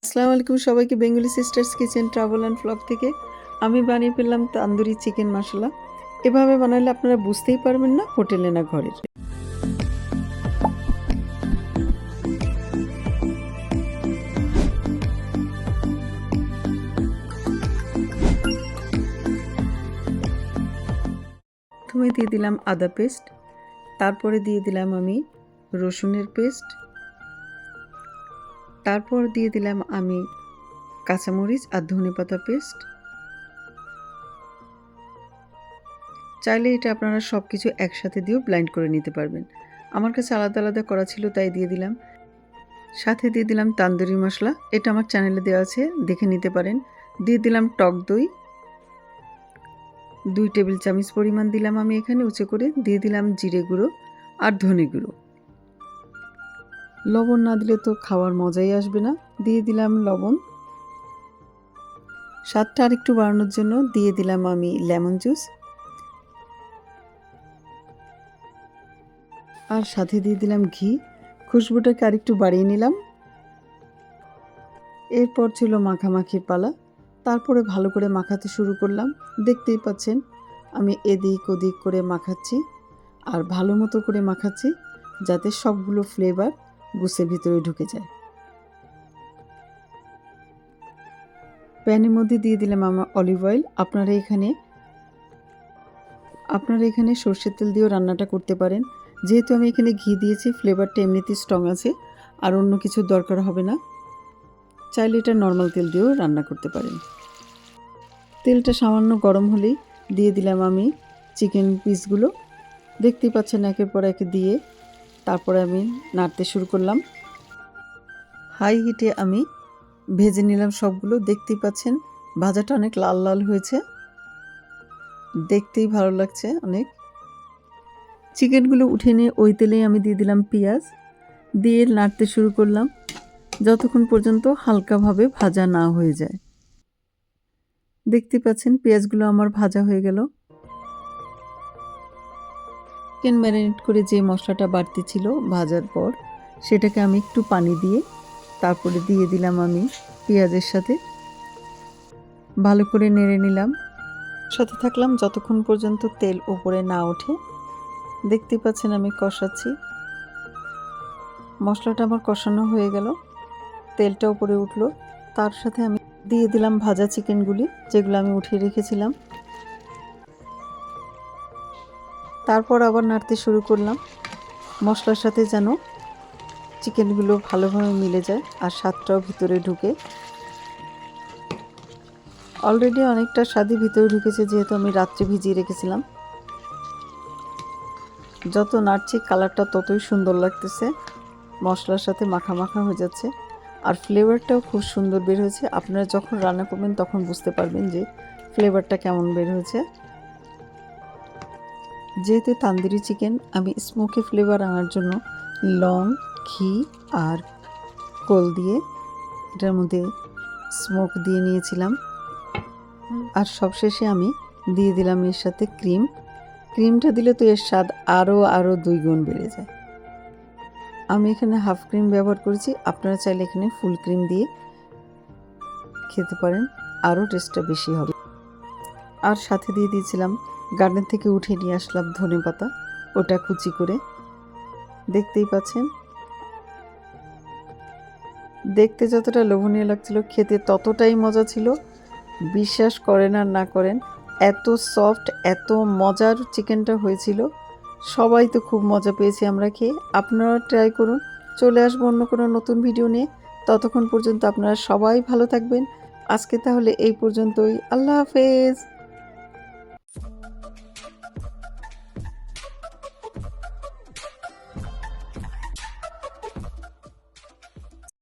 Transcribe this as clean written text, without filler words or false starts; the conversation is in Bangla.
আসসালামু আলাইকুম সবাইকে Bengali sisters kitchen travel and blog থেকে আমি বানিয়ে ফেললাম তান্দুরি চিকেন মশলা। এভাবে বানালে আপনারা বুঝতেই পারবেন না হোটেলে না ঘরের। প্রথমে দিয়ে দিলাম আদা পেস্ট, তারপরে দিয়ে দিলাম আমি রসুনের পেস্ট, তারপর দিয়ে দিলাম আমি কাঁচামরিচ আর ধনেপাতা পেস্ট। চাইলে এটা আপনারা সব কিছু একসাথে দিয়েও ব্লেন্ড করে নিতে পারবেন। আমার কাছে আলাদা আলাদা করা ছিল তাই দিয়ে দিলাম। সাথে দিয়ে দিলাম তান্দুরি মশলা, এটা আমার চ্যানেলে দেওয়া আছে, দেখে নিতে পারেন। দিয়ে দিলাম টক দই 2 টেবিল চামচ পরিমাণ দিলাম আমি এখানে উঁচু করে। দিয়ে দিলাম জিরে গুঁড়ো আর ধনে গুঁড়ো। লবণ না দিলে তো খাওয়ার মজাই আসবে না। দিয়ে দিলাম লবণ। স্বাদটা আর একটু বাড়ানোর জন্য দিয়ে দিলাম আমি লেমন জুস, আর সাথে দিয়ে দিলাম ঘি। খুশবুটাকে আর একটু বাড়িয়ে নিলাম। এরপর ছিল মাখামাখির পালা। তারপরে ভালো করে মাখাতে শুরু করলাম। দেখতেই পাচ্ছেন আমি এদিক ওদিক করে মাখাচ্ছি, আর ভালো মতো করে মাখাচ্ছি যাতে সবগুলো ফ্লেভার গুসের ভিতরে ঢুকে যায়। প্যানের মধ্যে দিয়ে দিলাম আমার অলিভ অয়েল। আপনারা এখানে সরষের তেল দিয়েও রান্নাটা করতে পারেন। যেহেতু আমি এখানে ঘি দিয়েছি, ফ্লেভারটা এমনিতেই স্ট্রং আছে, আর অন্য কিছু দরকার হবে না। চাইলে এটা নর্মাল তেল দিয়েও রান্না করতে পারেন। তেলটা সামান্য গরম হলেই দিয়ে দিলাম আমি চিকেন পিসগুলো। দেখতেই পাচ্ছেন একের পর এক দিয়ে তারপরে আমি নাড়তে শুরু করলাম। হাই হিটে আমি ভেজে নিলাম সবগুলো। দেখতেই পাচ্ছেন ভাজাটা অনেক লাল লাল হয়েছে, দেখতেই ভালো লাগছে অনেক। চিকেনগুলো উঠে নিয়ে ওই তেলেই আমি দিয়ে দিলাম পেঁয়াজ, দিয়ে নাড়তে শুরু করলাম যতক্ষণ পর্যন্ত হালকাভাবে ভাজা না হয়ে যায়। দেখতে পাচ্ছেন পেঁয়াজগুলো আমার ভাজা হয়ে গেল। চিকেন ম্যারিনেট করে যে মশলাটা বাড়তি ছিল ভাজার পর, সেটাকে আমি একটু পানি দিয়ে তারপরে দিয়ে দিলাম আমি পেঁয়াজের সাথে। ভালো করে নেড়ে নিলাম, সাথে থাকলাম যতক্ষণ পর্যন্ত তেল উপরে না ওঠে। দেখতে পাচ্ছেন আমি কষাচ্ছি। মশলাটা আমার কষানো হয়ে গেল, তেলটা উপরে উঠলো। তার সাথে আমি দিয়ে দিলাম ভাজা চিকেনগুলি, যেগুলো আমি উঠিয়ে রেখেছিলাম। তারপর আবার নাড়তে শুরু করলাম মশলার সাথে, যেন চিকেনগুলো ভালোভাবে মিলে যায় আর স্বাদটাও ভিতরে ঢুকে। অলরেডি অনেকটা স্বাদই ভিতরে ঢুকেছে, যেহেতু আমি রাত্রে ভিজিয়ে রেখেছিলাম। যত নাড়ছি কালারটা ততই সুন্দর লাগতেছে, মশলার সাথে মাখা মাখা হয়ে যাচ্ছে, আর ফ্লেভারটাও খুব সুন্দর বের হয়েছে। আপনারা যখন রান্না করবেন তখন বুঝতে পারবেন যে ফ্লেভারটা কেমন বের হয়েছে। যেহেতু তান্দুরি চিকেন, আমি স্মোকি ফ্লেভার আনার জন্য লং, ঘি আর কোল দিয়ে এটার মধ্যে স্মোক দিয়ে নিয়েছিলাম। আর সবশেষে আমি দিয়ে দিলাম এর সাথে ক্রিমটা দিলে তো এর স্বাদ আরও 2 গুণ বেড়ে যায়। আমি এখানে হাফ ক্রিম ব্যবহার করেছি, আপনারা চাইলে এখানে ফুল ক্রিম দিয়ে খেতে পারেন, আরও টেস্টটা বেশি হবে। আর সাথে দিয়ে দিয়েছিলাম গার্ডেন থেকে উঠে নিয়ে আসলাম ধনেপাতা, ওটা কুচি করে। দেখতেই পাচ্ছেন দেখতে যতটা লোভনীয় লাগছিল, খেতে ততটাই মজা ছিল। বিশ্বাস করেন আর না করেন, এত সফট এত মজার চিকেনটা হয়েছিল। সবাই তো খুব মজা পেয়েছি আমরা খেয়ে। আপনারা ট্রাই করুন। চলে আসবো অন্য কোনো নতুন ভিডিও নিয়ে। ততক্ষণ পর্যন্ত আপনারা সবাই ভালো থাকবেন। আজকে তাহলে এই পর্যন্তই। আল্লাহ হাফেজ।